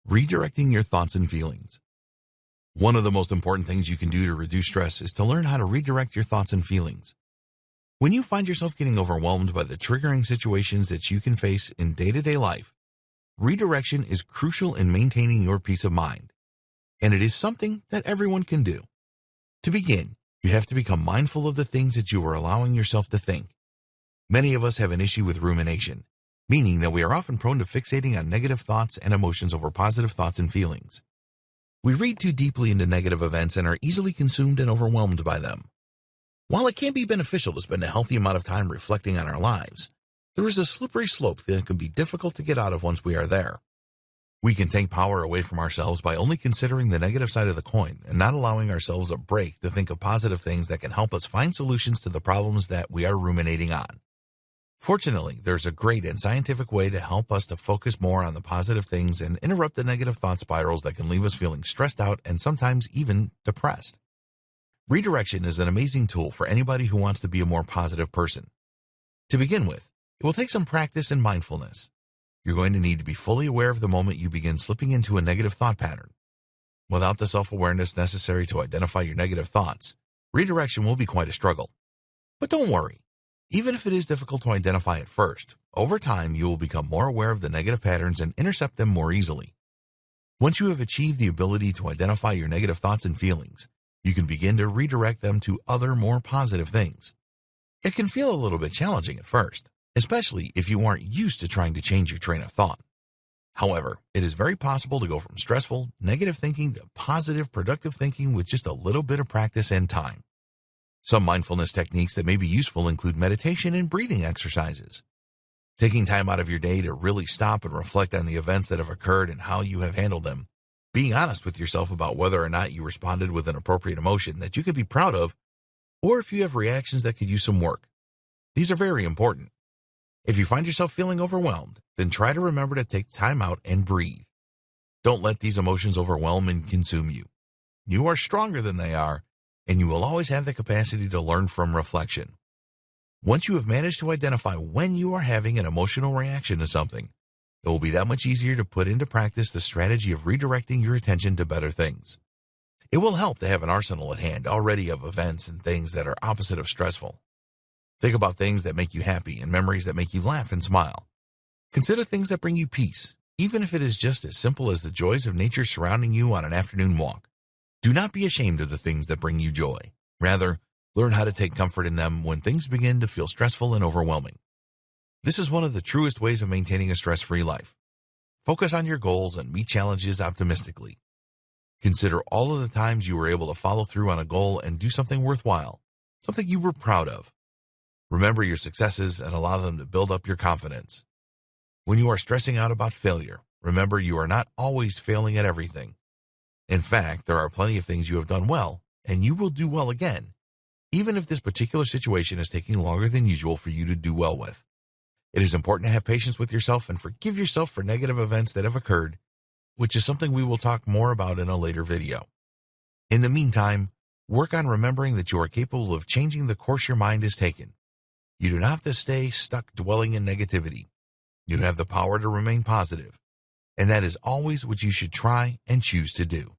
Redirecting your thoughts and feelings. One of the most important things you can do to reduce stress is to learn how to redirect your thoughts and feelings. When you find yourself getting overwhelmed by the triggering situations that you can face in day-to-day life, redirection is crucial in maintaining your peace of mind, and it is something that everyone can do. To begin, you have to become mindful of the things that you are allowing yourself to think. Many of us have an issue with rumination, meaning that we are often prone to fixating on negative thoughts and emotions over positive thoughts and feelings. We read too deeply into negative events and are easily consumed and overwhelmed by them. While it can be beneficial to spend a healthy amount of time reflecting on our lives, there is a slippery slope that can be difficult to get out of once we are there. We can take power away from ourselves by only considering the negative side of the coin and not allowing ourselves a break to think of positive things that can help us find solutions to the problems that we are ruminating on. Fortunately, there's a great and scientific way to help us to focus more on the positive things and interrupt the negative thought spirals that can leave us feeling stressed out and sometimes even depressed. Redirection is an amazing tool for anybody who wants to be a more positive person. To begin with, it will take some practice and mindfulness. You're going to need to be fully aware of the moment you begin slipping into a negative thought pattern. Without the self-awareness necessary to identify your negative thoughts, redirection will be quite a struggle. But don't worry. Even if it is difficult to identify at first, over time you will become more aware of the negative patterns and intercept them more easily. Once you have achieved the ability to identify your negative thoughts and feelings, you can begin to redirect them to other, more positive things. It can feel a little bit challenging at first, especially if you aren't used to trying to change your train of thought. However, it is very possible to go from stressful, negative thinking to positive, productive thinking with just a little bit of practice and time. Some mindfulness techniques that may be useful include meditation and breathing exercises. Taking time out of your day to really stop and reflect on the events that have occurred and how you have handled them. Being honest with yourself about whether or not you responded with an appropriate emotion that you could be proud of, or if you have reactions that could use some work. These are very important. If you find yourself feeling overwhelmed, then try to remember to take time out and breathe. Don't let these emotions overwhelm and consume you. You are stronger than they are, and you will always have the capacity to learn from reflection. Once you have managed to identify when you are having an emotional reaction to something, it will be that much easier to put into practice the strategy of redirecting your attention to better things. It will help to have an arsenal at hand already of events and things that are opposite of stressful. Think about things that make you happy and memories that make you laugh and smile. Consider things that bring you peace, even if it is just as simple as the joys of nature surrounding you on an afternoon walk. Do not be ashamed of the things that bring you joy. Rather, learn how to take comfort in them when things begin to feel stressful and overwhelming. This is one of the truest ways of maintaining a stress-free life. Focus on your goals and meet challenges optimistically. Consider all of the times you were able to follow through on a goal and do something worthwhile, something you were proud of. Remember your successes and allow them to build up your confidence. When you are stressing out about failure, remember you are not always failing at everything. In fact, there are plenty of things you have done well, and you will do well again, even if this particular situation is taking longer than usual for you to do well with. It is important to have patience with yourself and forgive yourself for negative events that have occurred, which is something we will talk more about in a later video. In the meantime, work on remembering that you are capable of changing the course your mind has taken. You do not have to stay stuck dwelling in negativity. You have the power to remain positive, and that is always what you should try and choose to do.